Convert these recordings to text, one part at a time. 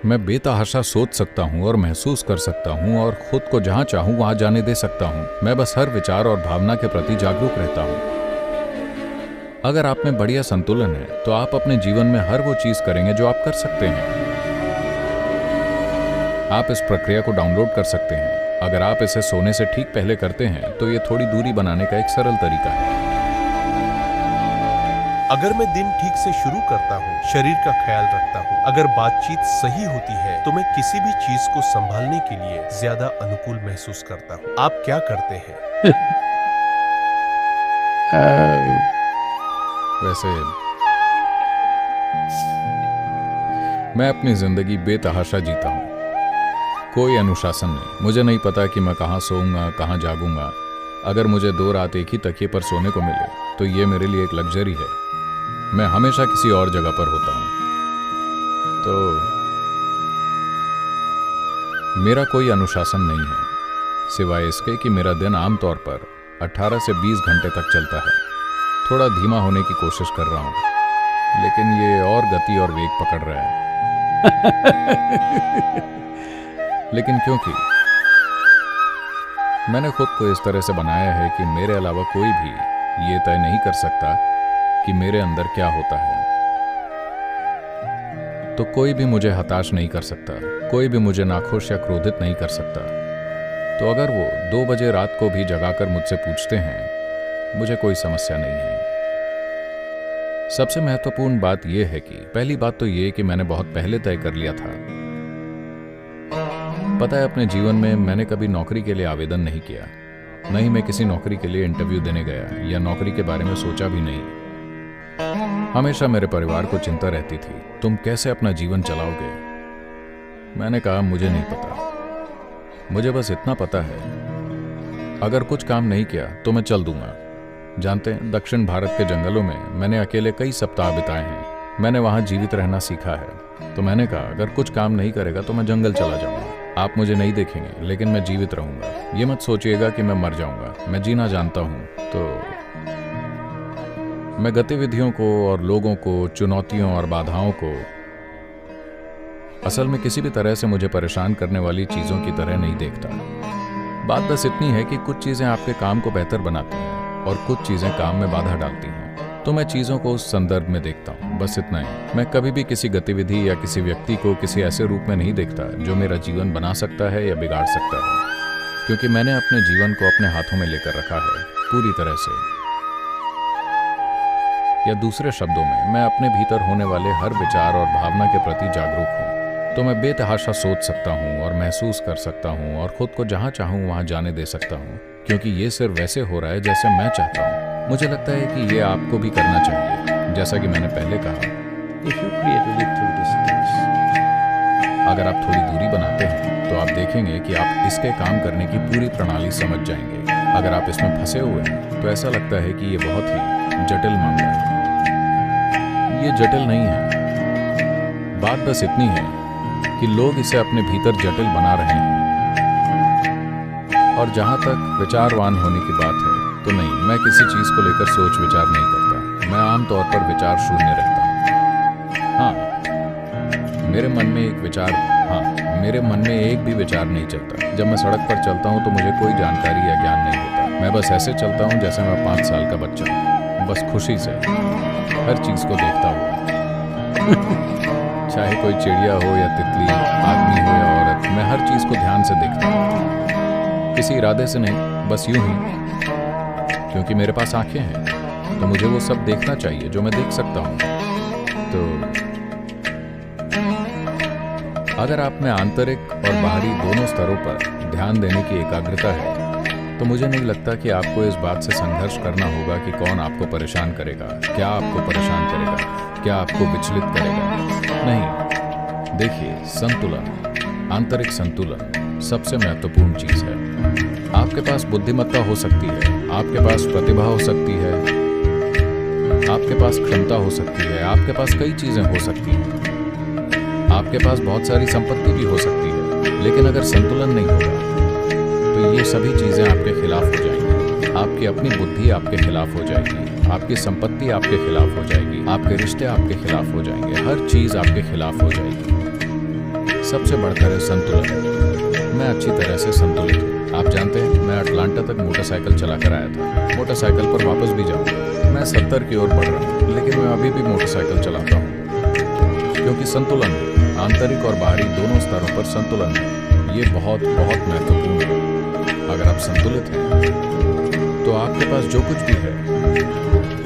मैं बेतहाशा सोच सकता हूँ और महसूस कर सकता हूँ और खुद को जहाँ चाहूँ वहाँ जाने दे सकता हूँ। मैं बस हर विचार और भावना के प्रति जागरूक रहता हूँ। अगर आप में बढ़िया संतुलन है तो आप अपने जीवन में हर वो चीज करेंगे जो आप कर सकते हैं। आप इस प्रक्रिया को डाउनलोड कर सकते हैं। अगर आप इसे सोने से ठीक पहले करते हैं तो ये थोड़ी दूरी बनाने का एक सरल तरीका है। अगर मैं दिन ठीक से शुरू करता हूँ, शरीर का ख्याल रखता हूँ, अगर बातचीत सही होती है तो मैं किसी भी चीज को संभालने के लिए ज्यादा अनुकूल महसूस करता हूँ। आप क्या करते हैं? वैसे मैं अपनी जिंदगी बेतहाशा जीता हूँ। कोई अनुशासन नहीं। मुझे नहीं पता कि मैं कहाँ सोऊंगा, कहाँ जागूंगा। अगर मुझे 2 रात एक ही तकिए पर सोने को मिले तो ये मेरे लिए एक लग्जरी है। मैं हमेशा किसी और जगह पर होता हूँ। तो मेरा कोई अनुशासन नहीं है, सिवाय इसके कि मेरा दिन आमतौर पर 18 से 20 घंटे तक चलता है। थोड़ा धीमा होने की कोशिश कर रहा हूँ, लेकिन ये और गति और वेग पकड़ रहा है। लेकिन क्योंकि मैंने खुद को इस तरह से बनाया है कि मेरे अलावा कोई भी ये तय नहीं कर सकता कि मेरे अंदर क्या होता है, तो कोई भी मुझे हताश नहीं कर सकता, कोई भी मुझे नाखुश या क्रोधित नहीं कर सकता। तो अगर वो 2 बजे रात को भी जगाकर मुझसे पूछते हैं, मुझे कोई समस्या नहीं है। सबसे महत्वपूर्ण बात यह है कि पहली बात तो यह कि मैंने बहुत पहले तय कर लिया था। पता है, अपने जीवन में मैंने कभी नौकरी के लिए आवेदन नहीं किया, न ही मैं किसी नौकरी के लिए इंटरव्यू देने गया या नौकरी के बारे में सोचा भी नहीं। हमेशा मेरे परिवार को चिंता रहती थी, तुम कैसे अपना जीवन चलाओगे। मैंने कहा मुझे नहीं पता, मुझे बस इतना पता है अगर कुछ काम नहीं किया तो मैं चल दूंगा। जानते हैं, दक्षिण भारत के जंगलों में मैंने अकेले कई सप्ताह बिताए हैं। मैंने वहां जीवित रहना सीखा है। तो मैंने कहा अगर कुछ काम नहीं करेगा तो मैं जंगल चला जाऊंगा। आप मुझे नहीं देखेंगे, लेकिन मैं जीवित रहूंगा। ये मत सोचिएगा कि मैं मर जाऊंगा, मैं जीना जानता हूं। तो मैं गतिविधियों को और लोगों को, चुनौतियों और बाधाओं को असल में किसी भी तरह से मुझे परेशान करने वाली चीजों की तरह नहीं देखता। बात बस इतनी है कि कुछ चीजें आपके काम को बेहतर बनाती हैं और कुछ चीजें काम में बाधा डालती हैं। तो मैं चीजों को उस संदर्भ में देखता हूँ, बस इतना ही। मैं कभी भी किसी गतिविधि या किसी व्यक्ति को किसी ऐसे रूप में नहीं देखता जो मेरा जीवन बना सकता है या बिगाड़ सकता है, क्योंकि मैंने अपने जीवन को अपने हाथों में लेकर रखा है पूरी तरह से। या दूसरे शब्दों में, मैं अपने भीतर होने वाले हर विचार और भावना के प्रति जागरूक हूँ। तो मैं बेतहाशा सोच सकता हूँ और महसूस कर सकता हूँ और खुद को जहाँ चाहूँ वहाँ जाने दे सकता हूँ, क्योंकि ये सिर्फ वैसे हो रहा है जैसे मैं चाहता हूँ। मुझे लगता है कि ये आपको भी करना चाहिए। जैसा कि मैंने पहले कहा, अगर आप थोड़ी दूरी बनाते हैं तो आप देखेंगे कि आप इसके काम करने की पूरी प्रणाली समझ जाएंगे। अगर आप इसमें फंसे हुए हैं तो ऐसा लगता है कि ये बहुत ही जटिल मामला है। ये जटिल नहीं है। बात बस इतनी है कि लोग इसे अपने भीतर जटिल बना रहे हैं। और जहां तक विचारवान होने की बात है, तो नहीं, मैं किसी चीज को लेकर सोच विचार नहीं करता। मैं आमतौर पर विचार शून्य रहता हूँ। हाँ, मेरे मन में एक भी विचार नहीं चलता। जब मैं सड़क पर चलता हूँ तो मुझे कोई जानकारी या ज्ञान नहीं होता। मैं बस ऐसे चलता हूँ जैसे मैं 5 साल का बच्चा हूँ, बस खुशी से हर चीज को देखता हुआ। चाहे कोई चिड़िया हो या तितली, आदमी हो या औरत, मैं हर चीज को ध्यान से देखता हूँ, किसी इरादे से नहीं, बस यूं ही। क्योंकि मेरे पास आंखें हैं तो मुझे वो सब देखना चाहिए जो मैं देख सकता हूँ। तो अगर आप में आंतरिक और बाहरी दोनों स्तरों पर ध्यान देने की एकाग्रता है तो मुझे नहीं लगता कि आपको इस बात से संघर्ष करना होगा कि कौन आपको परेशान करेगा, क्या आपको परेशान करेगा, क्या आपको विचलित करेगा। नहीं, देखिए, संतुलन, आंतरिक संतुलन सबसे महत्वपूर्ण चीज है। आपके पास बुद्धिमत्ता हो सकती है, आपके पास प्रतिभा हो सकती है, आपके पास क्षमता हो सकती है, आपके पास कई चीजें हो सकती हैं, आपके पास बहुत सारी संपत्ति भी हो सकती है, लेकिन अगर संतुलन नहीं होगा तो ये सभी चीजें आपके खिलाफ हो जाएंगी। आपकी अपनी बुद्धि आपके खिलाफ हो जाएगी, आपकी संपत्ति आपके खिलाफ हो जाएगी, आपके रिश्ते आपके खिलाफ हो जाएंगे, हर चीज आपके खिलाफ हो जाएगी। सबसे बढ़कर है संतुलन। मैं अच्छी तरह से संतुलित हूँ। आप जानते हैं, मैं अटलांटा तक मोटरसाइकिल चलाकर आया था। मोटरसाइकिल पर वापस भी जाऊंगा। मैं 70 की ओर बढ़ रहा हूँ, लेकिन मैं अभी भी मोटरसाइकिल चलाता हूँ, क्योंकि संतुलन है। आंतरिक और बाहरी दोनों स्तरों पर संतुलन है। ये बहुत बहुत महत्वपूर्ण है। अगर आप संतुलित हैं तो आपके पास जो कुछ भी है,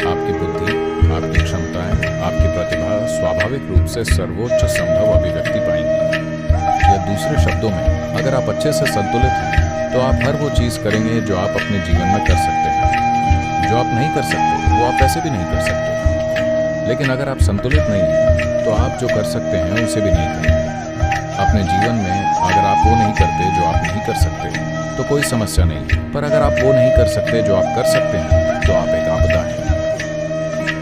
आपकी बुद्धि, आपकी क्षमताएं, आपकी प्रतिभा स्वाभाविक रूप से सर्वोच्च संभव अभिव्यक्ति पाएंगी। या दूसरे शब्दों में, अगर आप अच्छे से संतुलित हैं तो आप हर वो चीज करेंगे जो आप अपने जीवन में कर सकते हैं। जो आप नहीं कर सकते वो आप वैसे भी नहीं कर सकते। लेकिन अगर आप संतुलित नहीं हैं तो आप जो कर सकते हैं उसे भी नहीं करेंगे। अपने जीवन में अगर आप वो नहीं करते जो आप नहीं कर सकते तो कोई समस्या नहीं, पर अगर आप वो नहीं कर सकते जो आप कर सकते हैं तो आप एक आपदा हैं।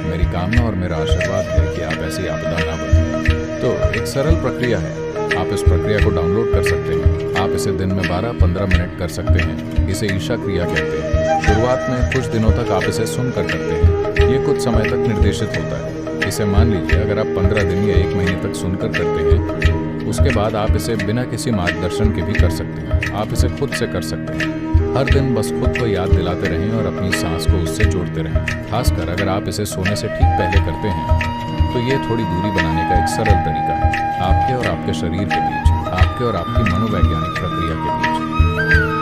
मेरी कामना और मेरा आशीर्वाद है कि आप ऐसी आपदा ना बनें। तो एक सरल प्रक्रिया है, आप इस प्रक्रिया को डाउनलोड कर सकते हैं। आप इसे दिन में 12-15 मिनट कर सकते हैं। इसे ईशा क्रिया कहते हैं। शुरुआत में कुछ दिनों तक आप इसे सुनकर करते हैं। ये कुछ समय तक निर्देशित होता है। इसे मान लीजिए अगर आप 15 दिन या 1 महीने तक सुनकर करते हैं, उसके बाद आप इसे बिना किसी मार्गदर्शन के भी कर सकते हैं। आप इसे खुद से कर सकते हैं। हर दिन बस खुद को याद दिलाते रहें और अपनी सांस को उससे जोड़ते रहें। खासकर अगर आप इसे सोने से ठीक पहले करते हैं तो ये थोड़ी दूरी बनाने का एक सरल तरीका है, आपके और आपके शरीर के बीच, आपके और आपकी मनोवैज्ञानिक प्रक्रिया के बीच।